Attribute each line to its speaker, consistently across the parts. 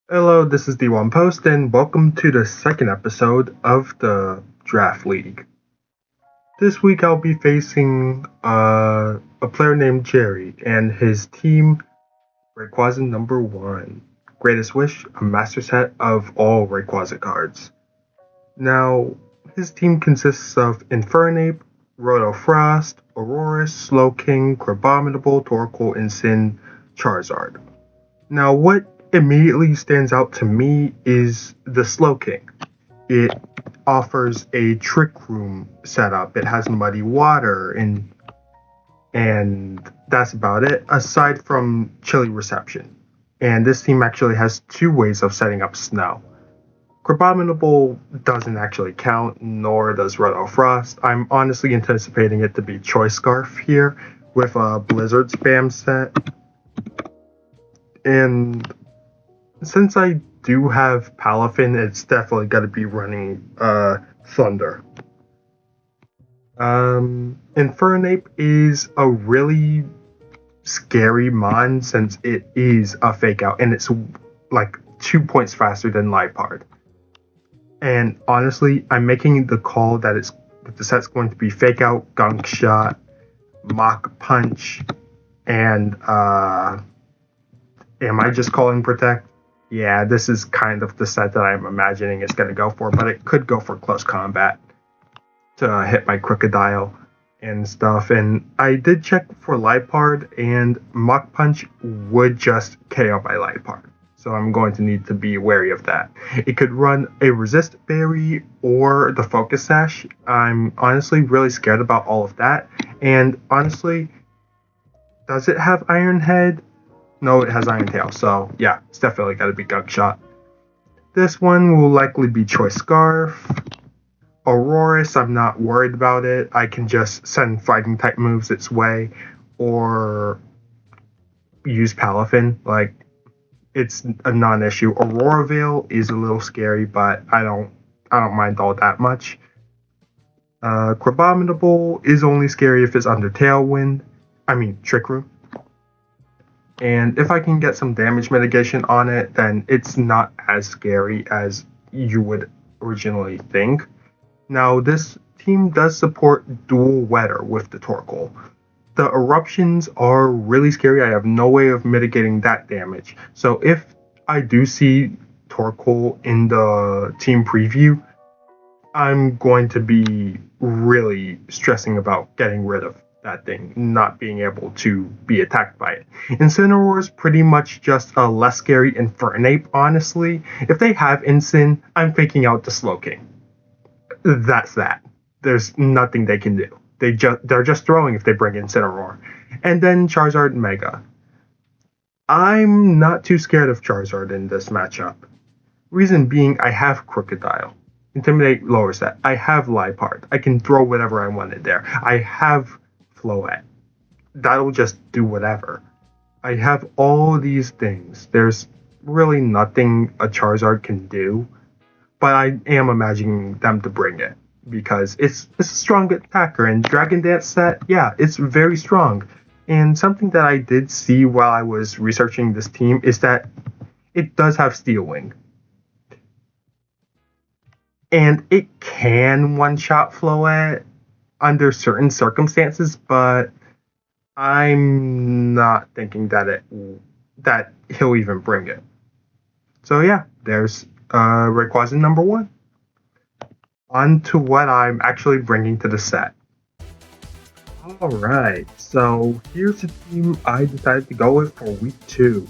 Speaker 1: Hello, this is the One Post, and welcome to the second episode of the Draft League. This week I'll be facing a player named Jerry and his team, Rayquaza number 1. Greatest Wish, a master set of all Rayquaza cards. Now, his team consists of Infernape, Rotofrost, Aurorus, Slowking, Crabominable, Torkoal, and Sin Charizard. Now, what immediately stands out to me is the Slowking. It offers a Trick Room setup. It has Muddy Water, and that's about it, aside from Chilly Reception. And this team actually has two ways of setting up Snow. Crabominable doesn't actually count, nor does Frost. I'm honestly anticipating it to be Choice Scarf here with a Blizzard spam set. And since I do have Palafin, it's definitely going to be running Thunder. Infernape is a really scary mon since it is a fake out and it's like 2 points faster than Liepard. And honestly, I'm making the call that the set's going to be fake out, gunk shot, mock punch, and am I just calling protect? Yeah, this is kind of the set that I'm imagining it's going to go for, but it could go for close combat to hit my Crocodile and stuff. And I did check for Liepard, and Mach Punch would just KO my Liepard. So I'm going to need to be wary of that. It could run a Resist Berry or the Focus Sash. I'm honestly really scared about all of that. And honestly, does it have Iron Head? No, it has Iron Tail, so yeah, it's definitely got to be Gunk Shot. This one will likely be Choice Scarf. Aurorus, I'm not worried about it. I can just send fighting type moves its way or use Palafin. Like, it's a non-issue. Aurora Veil is a little scary, but I don't mind all that much. Crabominable is only scary if it's under Tailwind. Trick Room. And if I can get some damage mitigation on it, then it's not as scary as you would originally think. Now, this team does support dual weather with the Torkoal. The eruptions are really scary. I have no way of mitigating that damage. So if I do see Torkoal in the team preview, I'm going to be really stressing about getting rid of that thing, not being able to be attacked by it. Incineroar is pretty much just a less scary Infernape, honestly. If they have Incin, I'm faking out the Slowking. That's that. There's nothing they can do. They're just throwing if they bring Incineroar. And then Charizard Mega. I'm not too scared of Charizard in this matchup. Reason being, I have Crocodile. Intimidate lower set. I have Liepard. I can throw whatever I wanted there. I have Floette. That'll just do whatever. I have all these things. There's really nothing a Charizard can do, but I am imagining them to bring it because it's a strong attacker. And Dragon Dance set, yeah, it's very strong. And something that I did see while I was researching this team is that it does have Steel Wing. And it can one-shot Floette under certain circumstances, but I'm not thinking that he'll even bring it. So yeah, there's Rayquaza number 1. On to what I'm actually bringing to the set. Alright, so here's the team I decided to go with for week 2.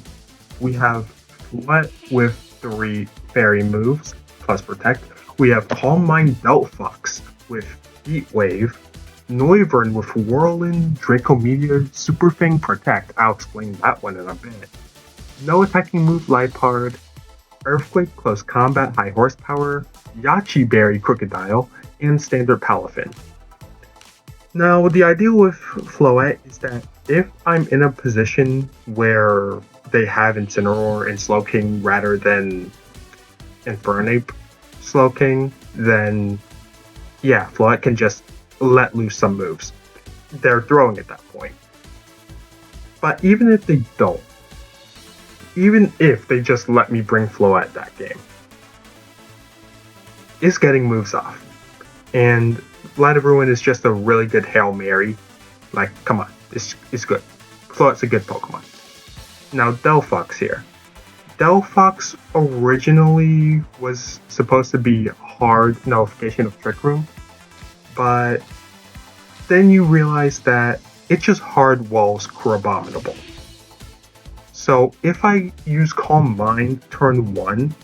Speaker 1: We have Floette with 3 fairy moves, plus protect. We have Calm Mind Delphox with Heat Wave, Noivern with Whirlwind, Draco Meteor, Super Fang Protect. I'll explain that one in a bit. No attacking move Liepard, Earthquake Close Combat High Horsepower, Yachi Berry Crocodile, and Standard Palafin. Now, the idea with Floette is that if I'm in a position where they have Incineroar and Slowking rather than Infernape Slowking, then yeah, Floette can just let loose some moves. They're throwing at that point. But even if they don't, even if they just let me bring Floette that game, is getting moves off. And Light of Ruin is just a really good Hail Mary. Like, come on, it's good. Floette's a good Pokemon. Now, Delphox here. Delphox originally was supposed to be hard nullification of Trick Room, but then you realize that it just hard walls Crabominable. So if I use Calm Mind turn 1,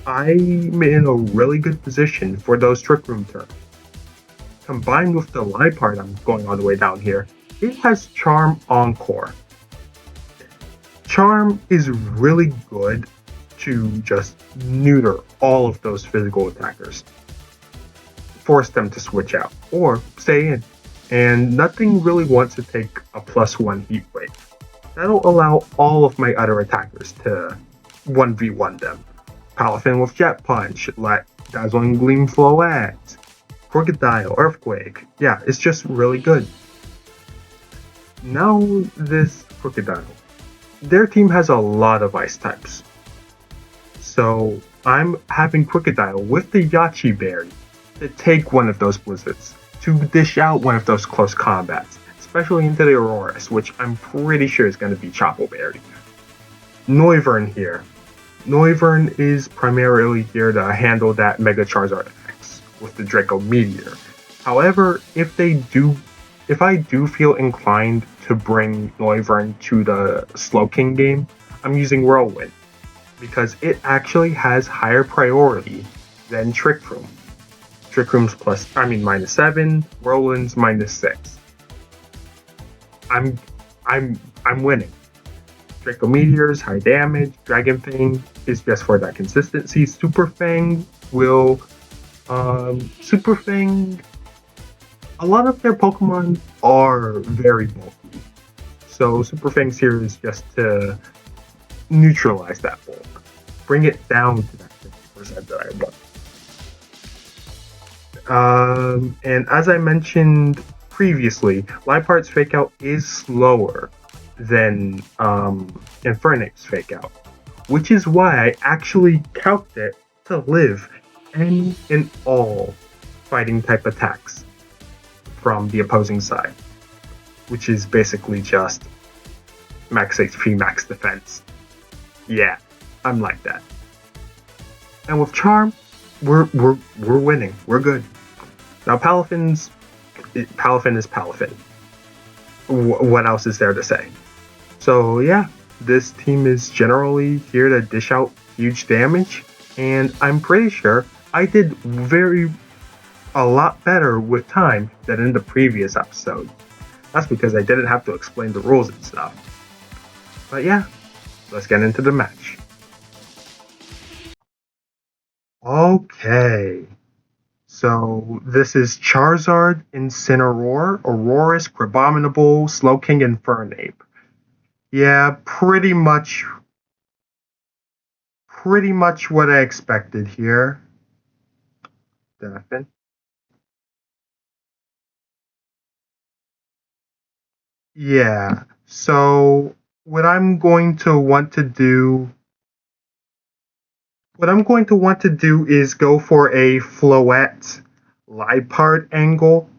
Speaker 1: I'm in a really good position for those Trick Room turns. Combined with the Liepard I'm going all the way down here, it has Charm Encore. Charm is really good to just neuter all of those physical attackers. Force them to switch out, or stay in. And nothing really wants to take a +1 heat wave. That'll allow all of my other attackers to 1v1 them. Palafin with Jet Punch, let Dazzling Gleam Floette, Crocodile, Earthquake. Yeah, it's just really good. Now this Crocodile. Their team has a lot of ice types. So I'm having Crocodile with the Yachi Berry to take one of those blizzards, to dish out one of those close combats, especially into the Auroras, which I'm pretty sure is going to be Chopo Berry. Noivern here. Noivern is primarily here to handle that Mega Charizard X with the Draco Meteor. However, if I do feel inclined to bring Noivern to the Slowking game, I'm using Whirlwind, because it actually has higher priority than Trick Room. Trick Room's -7, Whirlwind's -6. I'm winning. Draco Meteors, high damage. Dragon Fang is just for that consistency. Super Fang will Super Fang, a lot of their Pokemon are very bulky. So Super Fang's here is just to neutralize that bulk. Bring it down to that 50% that I want. And as I mentioned previously, Liepard's Fake Out is slower than Infernape's Fake Out, which is why I actually calced it to live any and all fighting type attacks from the opposing side, which is basically just max HP, max defense. Yeah, I'm like that. And with Charm, we're winning. We're good. Now Palafin is Palafin. What else is there to say? So yeah, this team is generally here to dish out huge damage, and I'm pretty sure I did a lot better with time than in the previous episode. That's because I didn't have to explain the rules and stuff. But yeah, let's get into the match. Okay. So this is Charizard, Incineroar, Aurorus, Crabominable, Slowking, and Infernape. Yeah, pretty much what I expected here. Definitely. Yeah, so what I'm going to want to do is go for a Floette Liepard angle.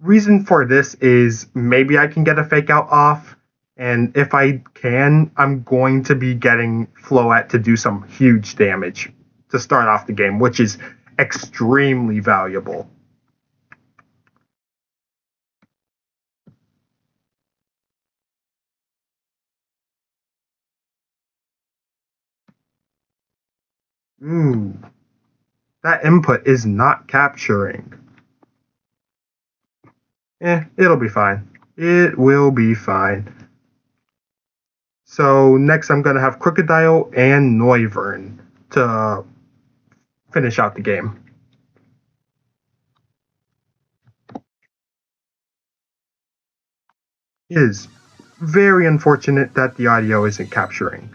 Speaker 1: Reason for this is maybe I can get a Fake Out off, and if I can, I'm going to be getting Floette to do some huge damage to start off the game, which is extremely valuable. Ooh, that input is not capturing. It'll be fine. It will be fine. So next I'm going to have Crocodile and Noivern to finish out the game. It is very unfortunate that the audio isn't capturing.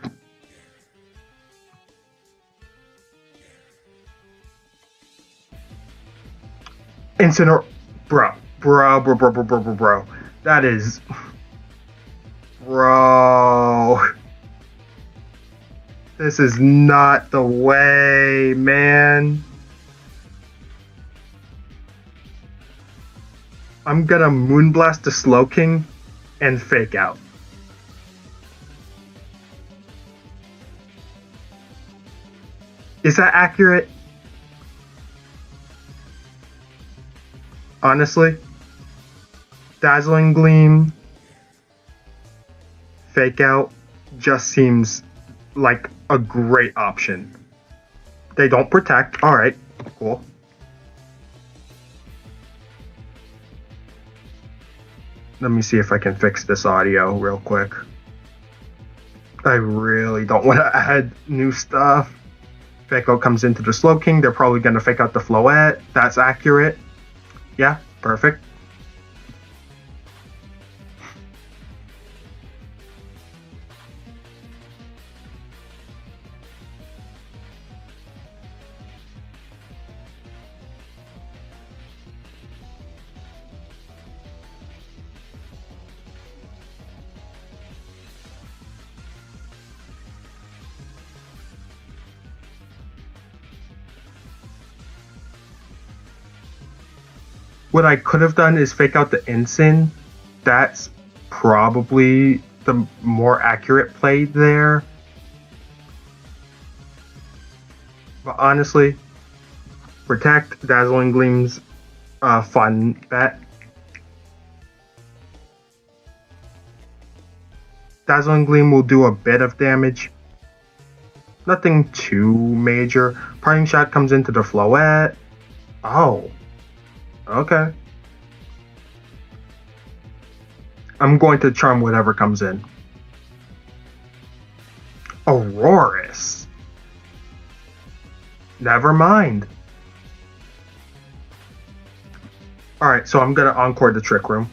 Speaker 1: Incineroar, bro. That is... Bro... This is not the way, man. I'm gonna Moonblast the Slowking and Fake Out. Is that accurate? Honestly? Dazzling Gleam, Fake Out just seems like a great option. They don't protect. Alright, cool. Let me see if I can fix this audio real quick. I really don't want to add new stuff. Fake Out comes into the Slowking. They're probably going to fake out the Floette. That's accurate. Yeah, perfect. What I could have done is fake out the Ensign. That's probably the more accurate play there. But honestly, protect Dazzling Gleam's fun bet. Dazzling Gleam will do a bit of damage. Nothing too major. Parting Shot comes into the Floette. Oh. Okay. I'm going to charm whatever comes in. Aurorus. Never mind. Alright, so I'm going to Encore the Trick Room.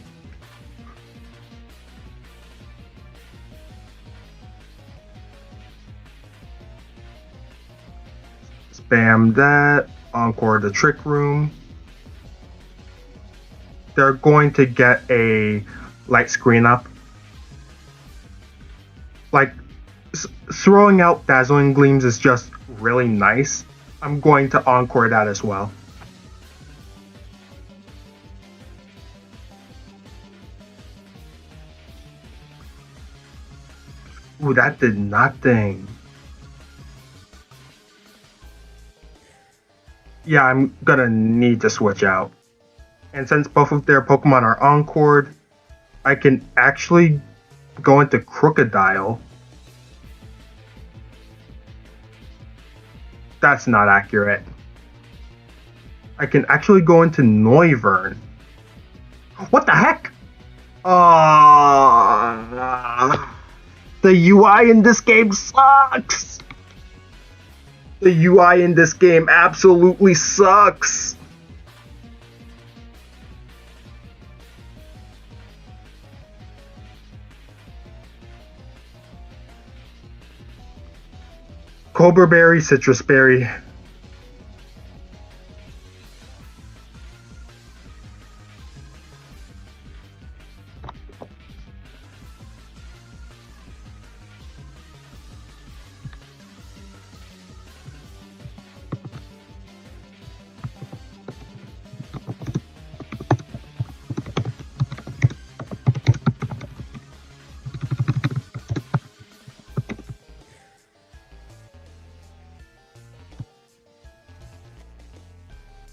Speaker 1: Spam that. Encore the Trick Room. They're going to get a light screen up. Like, throwing out Dazzling Gleams is just really nice. I'm going to Encore that as well. Ooh, that did nothing. Yeah, I'm gonna need to switch out. And since both of their Pokemon are Encored, I can actually go into Crocodile. That's not accurate. I can actually go into Noivern. What the heck? The UI in this game sucks! The UI in this game absolutely sucks! Cobra Berry, Citrus Berry.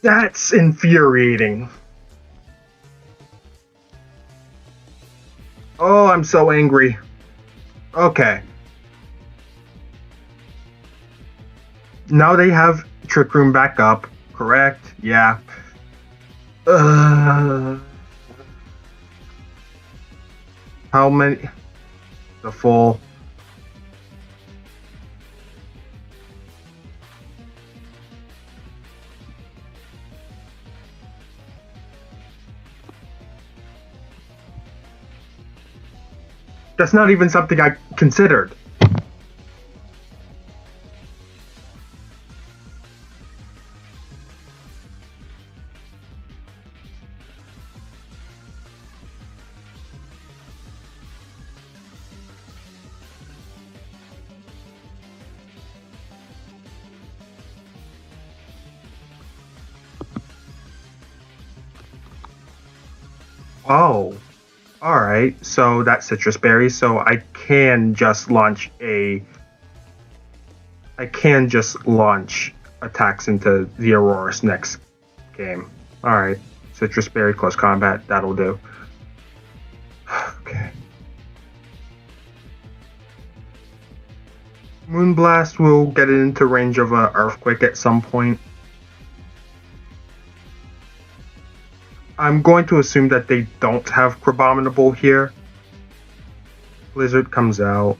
Speaker 1: That's infuriating. Oh, I'm so angry. Okay. Now they have Trick Room back up, correct? Yeah. How many? The full. That's not even something I considered. Oh, alright. So that's citrus berry, so I can just launch attacks into the Aurora's next game. Alright. Citrus berry, close combat, that'll do. Okay. Moonblast will get it into range of an earthquake at some point. I'm going to assume that they don't have Crabominable here. Blizzard comes out.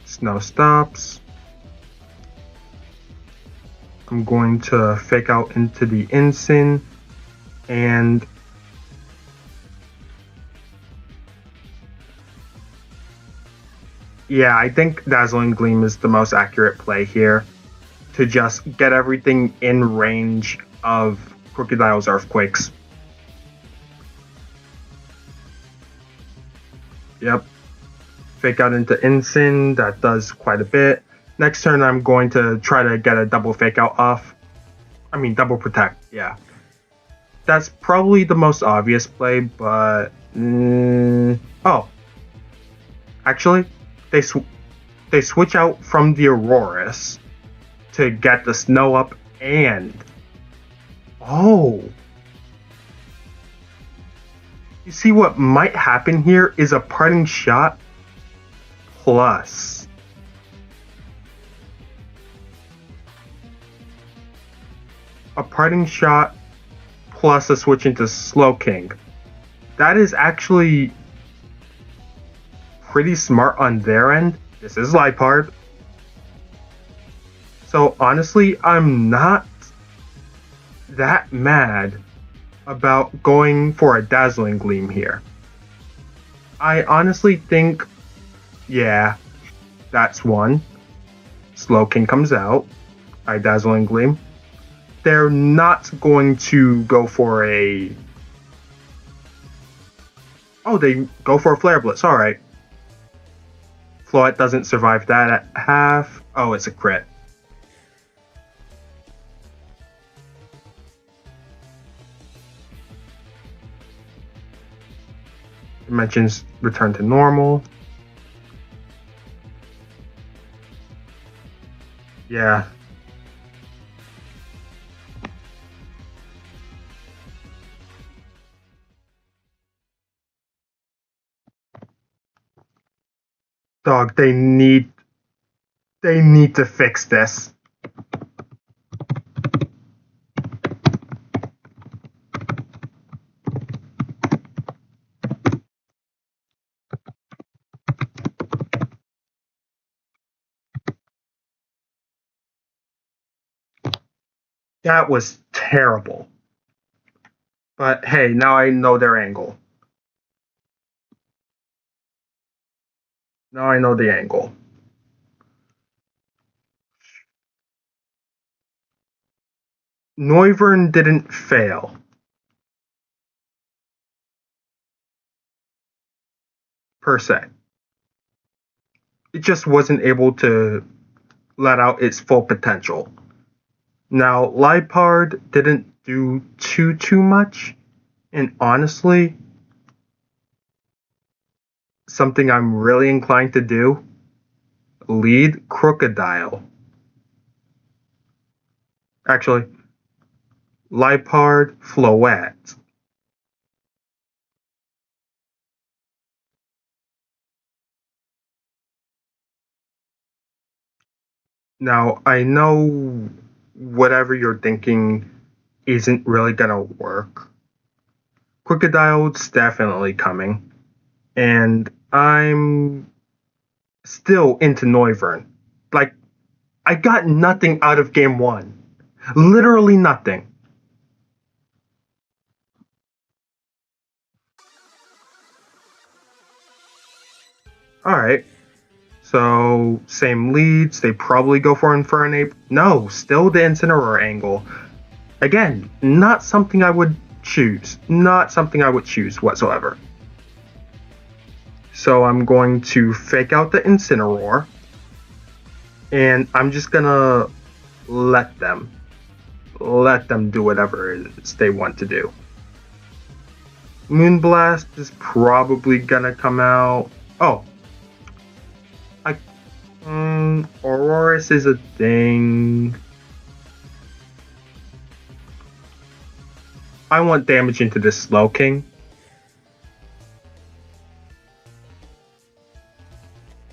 Speaker 1: Snow stops. I'm going to fake out into the Ensign and yeah, I think Dazzling Gleam is the most accurate play here to just get everything in range of Crocodile's Earthquakes. Yep. Fake out into Ensign, that does quite a bit. Next turn, I'm going to try to get a double fake out off. I mean, double protect, yeah. That's probably the most obvious play, but... oh. Actually, they switch out from the Auroras to get the snow up and... oh. You see what might happen here is a parting shot plus... a parting shot plus a switch into Slowking. That is actually pretty smart on their end. This is Lipard. So honestly, I'm not that mad about going for a Dazzling Gleam here. I honestly think, yeah, that's one. Slowking comes out. I Dazzling Gleam. They're not going to go for a... oh, they go for a Flare Blitz, alright. Floette doesn't survive that at half. Oh, it's a crit. Dimensions return to normal. Yeah. Dog, they need to fix this. That was terrible. But hey, now I know their angle. Now I know the angle. Noivern didn't fail. Per se. It just wasn't able to let out its full potential. Now, Lipard didn't do too much, and honestly, something I'm really inclined to do, lead Crocodile. Actually, Lipard, Floette. Now, I know whatever you're thinking isn't really gonna work. Crocodile's definitely coming, and I'm still into Noivern. Like, I got nothing out of game one. Literally nothing. Alright. So, same leads. They probably go for Infernape. No, still the Incineroar angle. Again, not something I would choose. Not something I would choose whatsoever. So I'm going to fake out the Incineroar. And I'm just gonna let them do whatever it is they want to do. Moonblast is probably gonna come out. Oh, Aurorus is a thing. I want damage into this Slowking.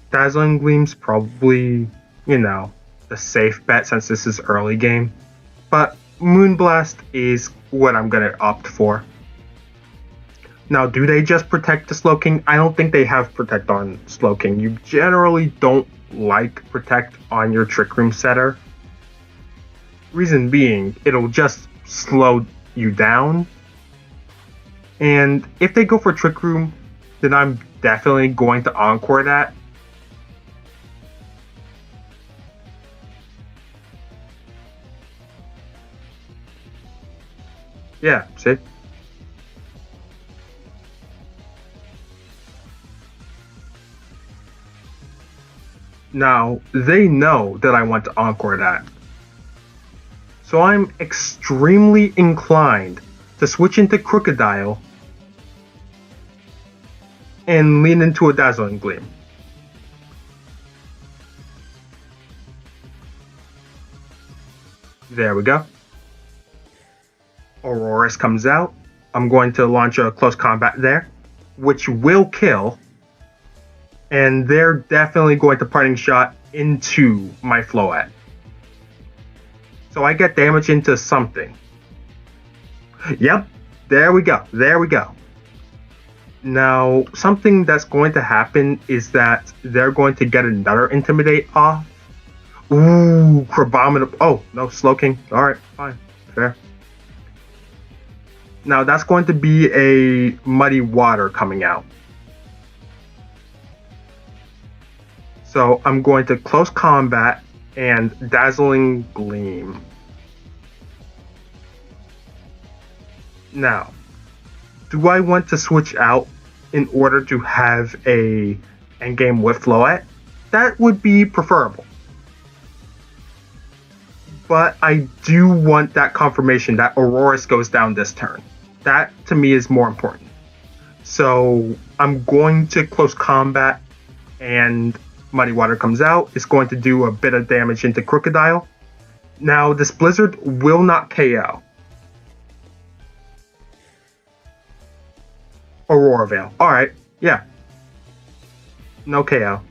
Speaker 1: Dazzling Gleam's probably, the safe bet since this is early game. But Moonblast is what I'm gonna opt for. Now, do they just protect the Slowking? I don't think they have Protect on Slowking. You generally don't like Protect on your Trick Room setter. Reason being, it'll just slow you down. And if they go for Trick Room, then I'm definitely going to Encore that. Yeah, see? Now, they know that I want to Encore that. So I'm extremely inclined to switch into Crocodile and lean into a Dazzling Gleam. There we go. Aurorus comes out. I'm going to launch a close combat there, which will kill. And they're definitely going to Parting Shot into my Floette. So I get damage into something. Yep, there we go. Now, something that's going to happen is that they're going to get another Intimidate off. Ooh, Crabominable. Oh, no, Slowking. Alright, fine. Fair. Now, that's going to be a Muddy Water coming out. So I'm going to Close Combat and Dazzling Gleam. Now, do I want to switch out in order to have a endgame with Floette? That would be preferable. But I do want that confirmation that Aurorus goes down this turn. That, to me, is more important. So I'm going to Close Combat, and Muddy Water comes out. It's going to do a bit of damage into Crocodile. Now, this Blizzard will not KO. Aurora Veil. Alright, yeah. No KO.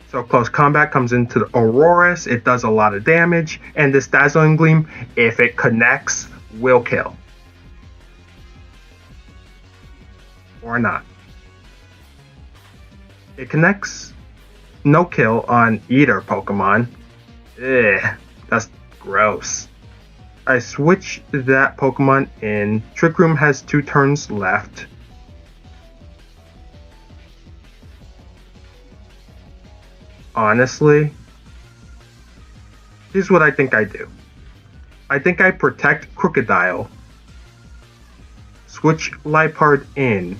Speaker 1: So Close Combat comes into the Aurorus. It does a lot of damage. And this Dazzling Gleam, if it connects, will kill. Or not. It connects. No kill on either Pokemon. Ugh, that's gross. I switch that Pokemon in. Trick Room has 2 turns left. Honestly, here's what I think I do. I think I protect Crocodile, switch Liepard in,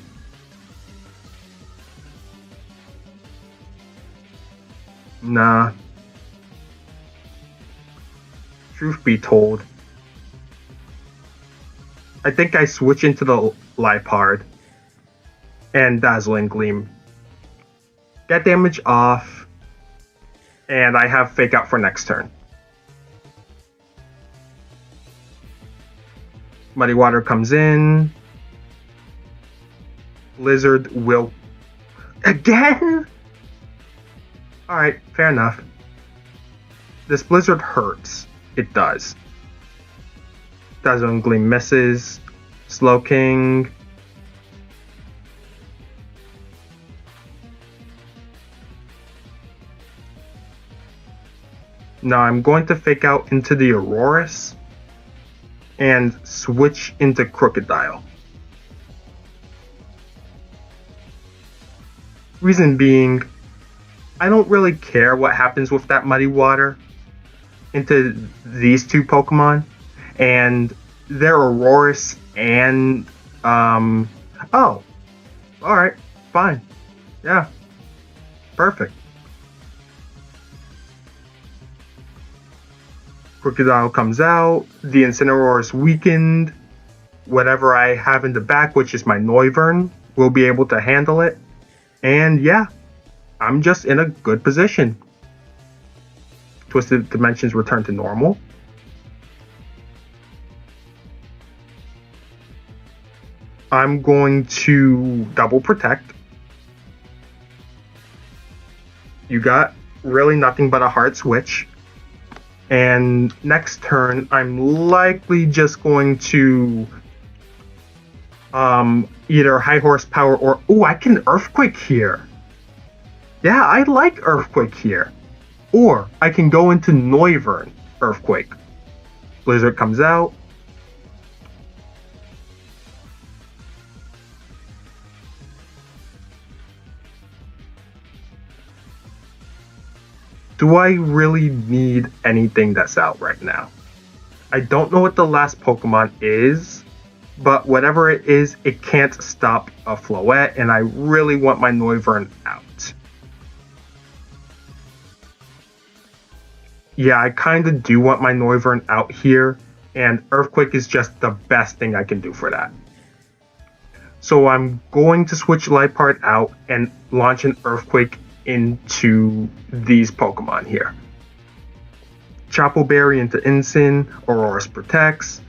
Speaker 1: nah. Truth be told, I think I switch into the Liepard and Dazzling Gleam. Get damage off, and I have Fake Out for next turn. Muddy Water comes in. Blizzard will... Again? Alright, fair enough. This Blizzard hurts. It does. Dazzling Gleam misses. Slowking. Now I'm going to Fake Out into the Aurorus and switch into Crocodile. Reason being, I don't really care what happens with that Muddy Water into these 2 Pokemon, and their Aurorus and oh, alright, fine. Yeah, Perfect. Crocodile comes out. The Incineroar is weakened. Whatever I have in the back, which is my Noivern, will be able to handle it. And yeah, I'm just in a good position. Twisted Dimensions return to normal. I'm going to double protect. You got really nothing but a hard switch. And next turn, I'm likely just going to either high horsepower or... Oh, I can Earthquake here. Yeah, I like Earthquake here. Or I can go into Noivern Earthquake. Blizzard comes out. Do I really need anything that's out right now? I don't know what the last Pokemon is, but whatever it is, it can't stop a Floette, and I really want my Noivern out. Yeah, I kind of do want my Noivern out here, and Earthquake is just the best thing I can do for that. So I'm going to switch Liepard out and launch an Earthquake into these Pokemon here. Chopo Berry into Incin, Aurorus protects.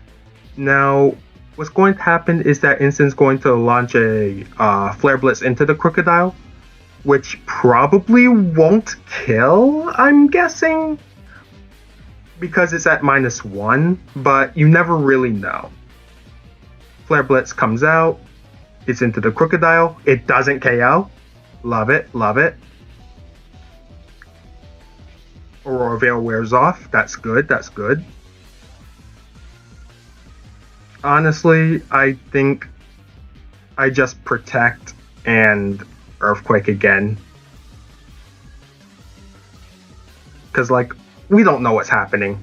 Speaker 1: Now, what's going to happen is that Incin's going to launch a Flare Blitz into the Crocodile, which probably won't kill, I'm guessing, because it's at -1, but you never really know. Flare Blitz comes out, it's into the Crocodile, it doesn't KO. Love it, love it. Aurora Veil wears off. That's good. That's good. Honestly, I think I just protect and Earthquake again. Because, like, we don't know what's happening.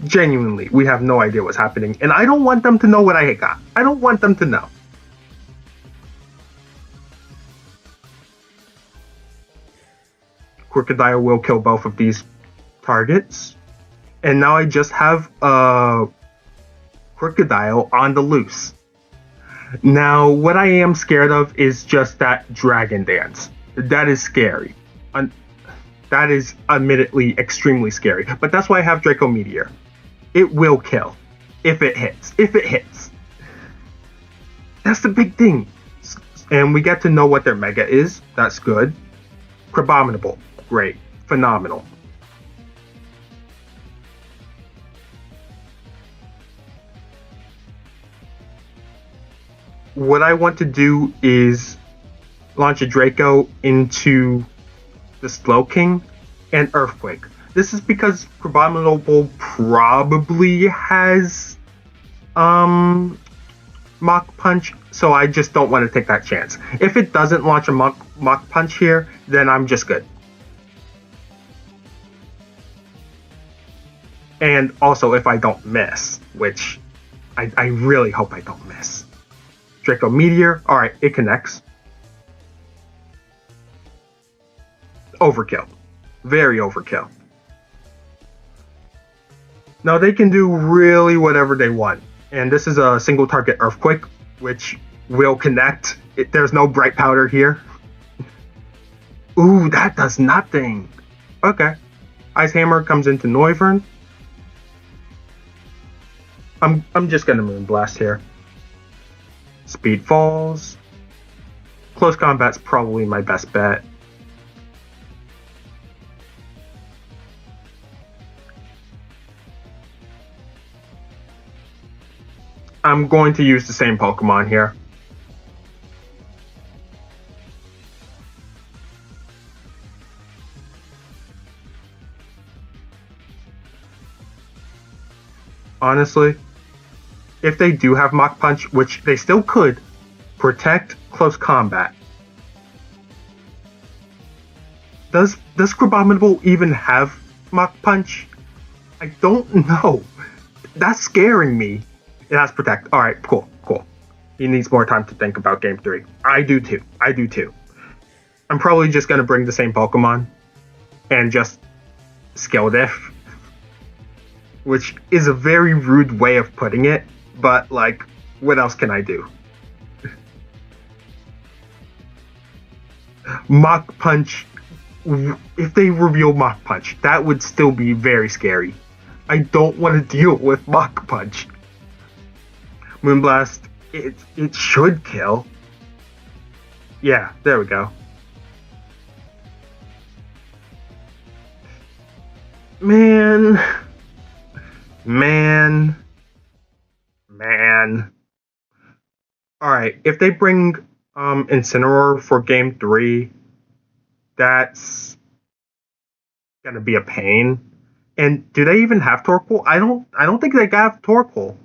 Speaker 1: Genuinely, we have no idea what's happening. And I don't want them to know what I got. I don't want them to know. Crocodile will kill both of these targets, and now I just have a Crocodile on the loose. Now, what I am scared of is just that Dragon Dance. That is scary. That is admittedly extremely scary, but that's why I have Draco Meteor. It will kill if it hits. If it hits. That's the big thing. And we get to know what their Mega is. That's good. Crabominable. Great. Phenomenal. What I want to do is launch a Draco into the Slowking and Earthquake. This is because Crabominable probably has Mach Punch, so I just don't want to take that chance. If it doesn't launch a Mach Punch here, then I'm just good. And also if I don't miss, which I really hope I don't miss. Draco Meteor, alright, it connects. Overkill. Very overkill. Now they can do really whatever they want. And this is a single target Earthquake, which will connect. There's no Bright Powder here. Ooh, that does nothing. Okay. Ice Hammer comes into Noivern. I'm just gonna Moonblast here. Speed falls. Close combat's probably my best bet. I'm going to use the same Pokemon here. Honestly, if they do have Mach Punch, which they still could, protect close combat. Does Crabominable even have Mach Punch? I don't know. That's scaring me. It has Protect. Alright, cool. He needs more time to think about Game 3. I do too. I'm probably just gonna bring the same Pokemon and just skill diff, which is a very rude way of putting it, but like, what else can I do? Mach Punch, if they reveal Mach Punch, that would still be very scary. I don't want to deal with Mach Punch. Moonblast, it should kill. Yeah, there we go. Man. Alright, if they bring Incineroar for game 3, that's gonna be a pain. And do they even have Torkoal? I don't think they have Torkoal.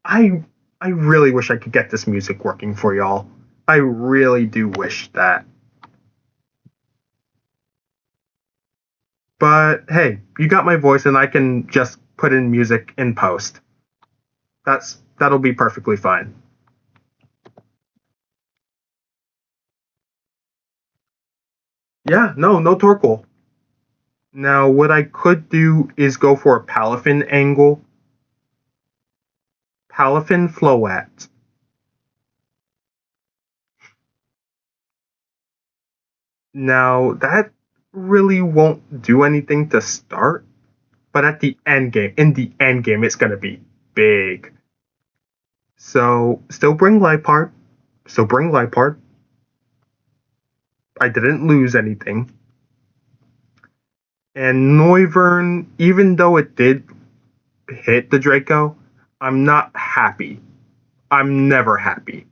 Speaker 1: I really wish I could get this music working for y'all. I really do wish that. But hey, you got my voice and I can just put in music in post. That'll be perfectly fine. Yeah, no Torkoal. Now, what I could do is go for a Palafin angle. Palafin Floette. Now, that really won't do anything to start, but at the end game, it's going to be big. So, still bring Liepard. I didn't lose anything. And Noivern, even though it did hit the Draco, I'm not happy. I'm never happy.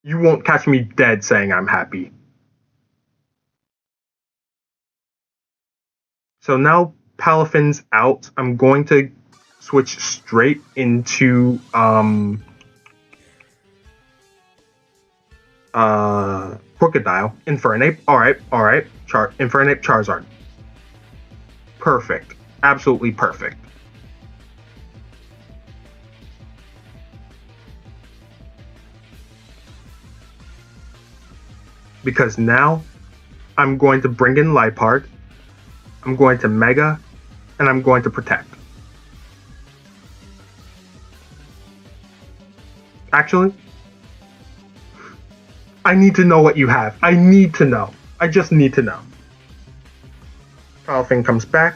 Speaker 1: You won't catch me dead saying I'm happy. So now Palafin's out. I'm going to switch straight into Crocodile. Infernape. Alright. Infernape Charizard. Perfect. Absolutely perfect. Because now I'm going to bring in Liepard, I'm going to Mega, and I'm going to Protect. Actually, I need to know what you have. I need to know. I just need to know. Palafin comes back.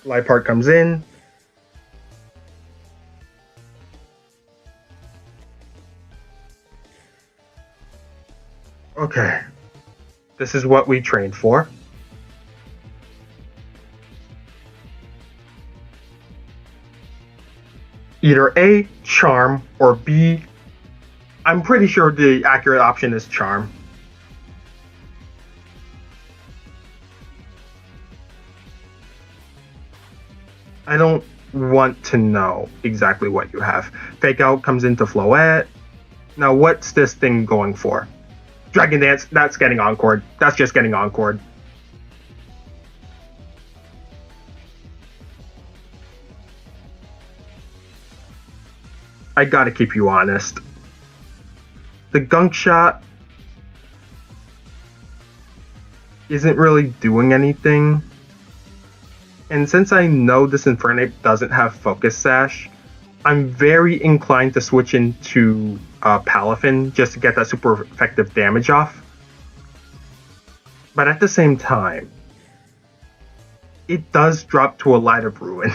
Speaker 1: Liepard comes in. Okay. This is what we trained for. Either A, Charm, or B, I'm pretty sure the accurate option is Charm. I don't want to know exactly what you have. Fake Out comes into Floette. Now, what's this thing going for? Dragon Dance, that's getting Encored. That's just getting Encored. I gotta keep you honest. The Gunk Shot isn't really doing anything. And since I know this Infernape doesn't have Focus Sash, I'm very inclined to switch into Palafin just to get that super effective damage off. But at the same time, it does drop to a Light of Ruin.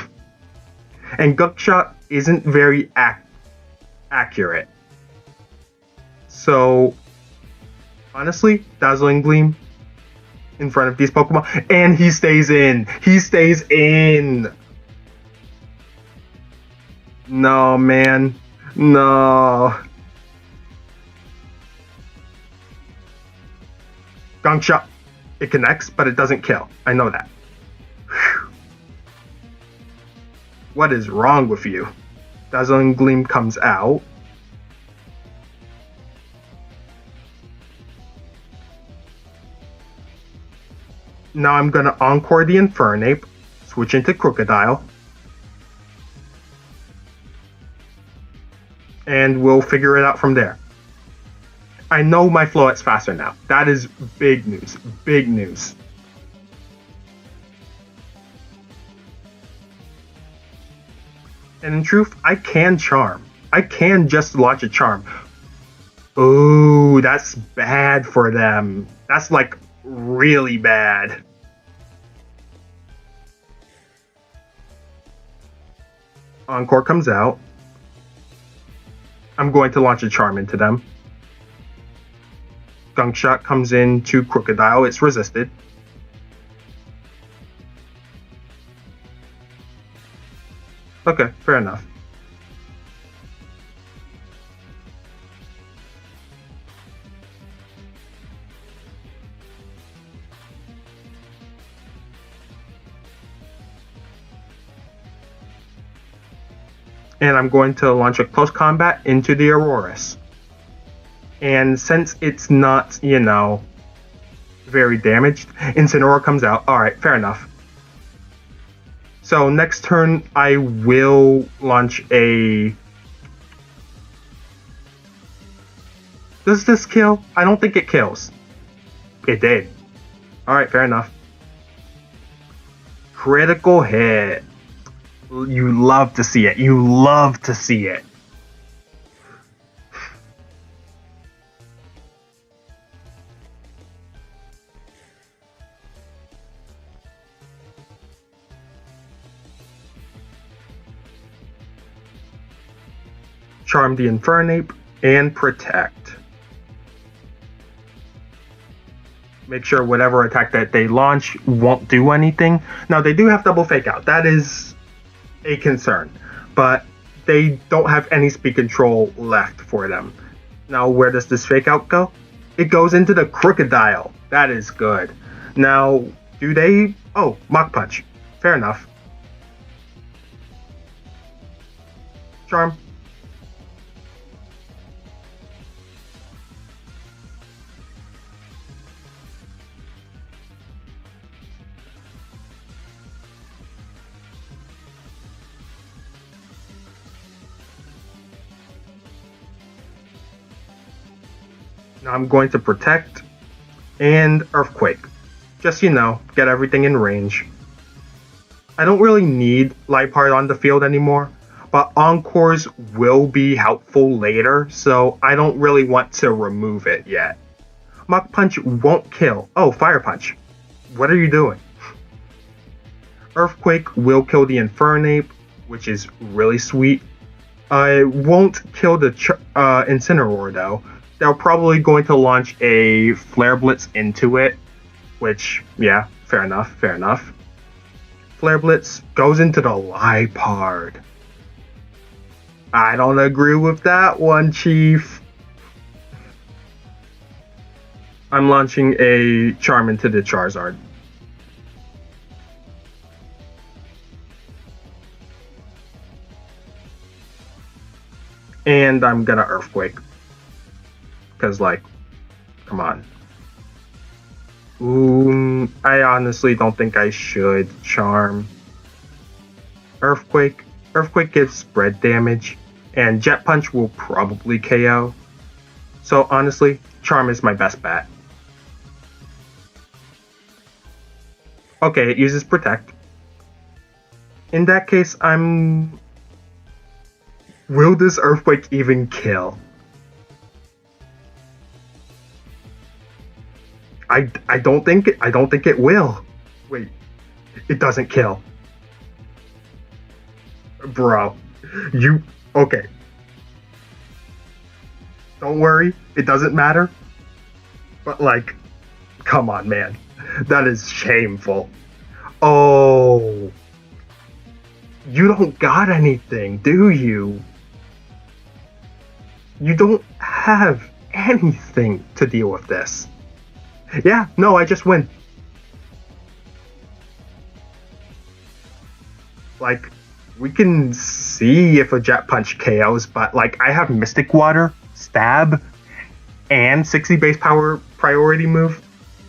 Speaker 1: And Gunk Shot isn't very accurate. So, honestly, Dazzling Gleam in front of these Pokemon, and he stays in. No, man. No. Gunk Shot. It connects, but it doesn't kill. I know that. Whew. What is wrong with you? Dazzling Gleam comes out. Now I'm going to Encore the Infernape, switch into Crocodile, and we'll figure it out from there. I know my Floette's faster now. That is big news. Big news. And in truth, I can charm. I can just launch a charm. Ooh, that's bad for them. That's like really bad. Encore comes out. I'm going to launch a charm into them. Gunk Shot comes into Crocodile. It's resisted. Okay, fair enough. And I'm going to launch a close combat into the Aurorus. And since it's not, very damaged, Incineroar comes out. Alright, fair enough. So next turn, I will launch a... Does this kill? I don't think it kills. It did. Alright, fair enough. Critical hit. You love to see it. You love to see it. Charm the Infernape and Protect. Make sure whatever attack that they launch won't do anything. Now, they do have double Fake Out. That is a concern, but they don't have any speed control left for them. Now, where does this Fake Out go? It goes into the Crocodile. That is good. Now, do they... Oh, Mach Punch. Fair enough. Charm. Now I'm going to Protect and Earthquake. Just, get everything in range. I don't really need Liepard on the field anymore, but Encores will be helpful later, so I don't really want to remove it yet. Mach Punch won't kill. Oh, Fire Punch. What are you doing? Earthquake will kill the Infernape, which is really sweet. I won't kill the Incineroar though. They're probably going to launch a Flare Blitz into it, which, yeah, fair enough, fair enough. Flare Blitz goes into the Liepard. I don't agree with that one, Chief. I'm launching a Charm into the Charizard. And I'm gonna Earthquake. Because, come on. Ooh, I honestly don't think I should Charm. Earthquake. Earthquake gives spread damage, and Jet Punch will probably KO. So, honestly, Charm is my best bet. Okay, it uses Protect. In that case, Will this Earthquake even kill? I don't think it will. Wait, it doesn't kill. Bro, okay. Don't worry, it doesn't matter. But come on, man. That is shameful. Oh. You don't got anything, do you? You don't have anything to deal with this. Yeah, no, I just win. We can see if a Jet Punch KOs, but I have Mystic Water, Stab, and 60 base power priority move.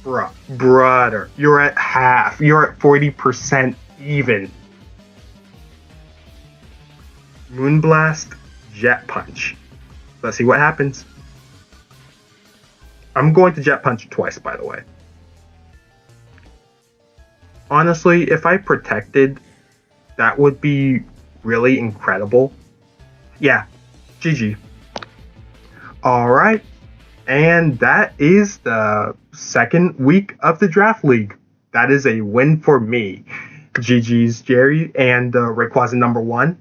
Speaker 1: Brother, you're at half. You're at 40% even. Moonblast, Jet Punch. Let's see what happens. I'm going to Jet Punch twice, by the way. Honestly, if I protected, that would be really incredible. Yeah, GG. Alright, and that is the second week of the Draft League. That is a win for me. GG's Jerry and Rayquaza #1.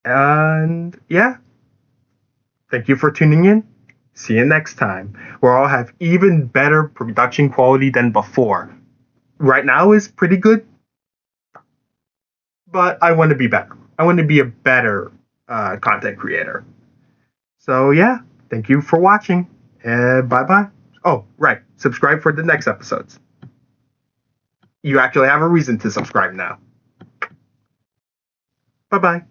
Speaker 1: And yeah, thank you for tuning in. See you next time, where I'll have even better production quality than before. Right now is pretty good, but I want to be better. I want to be a better content creator. So yeah, thank you for watching, and bye-bye. Oh, right, subscribe for the next episodes. You actually have a reason to subscribe now. Bye-bye.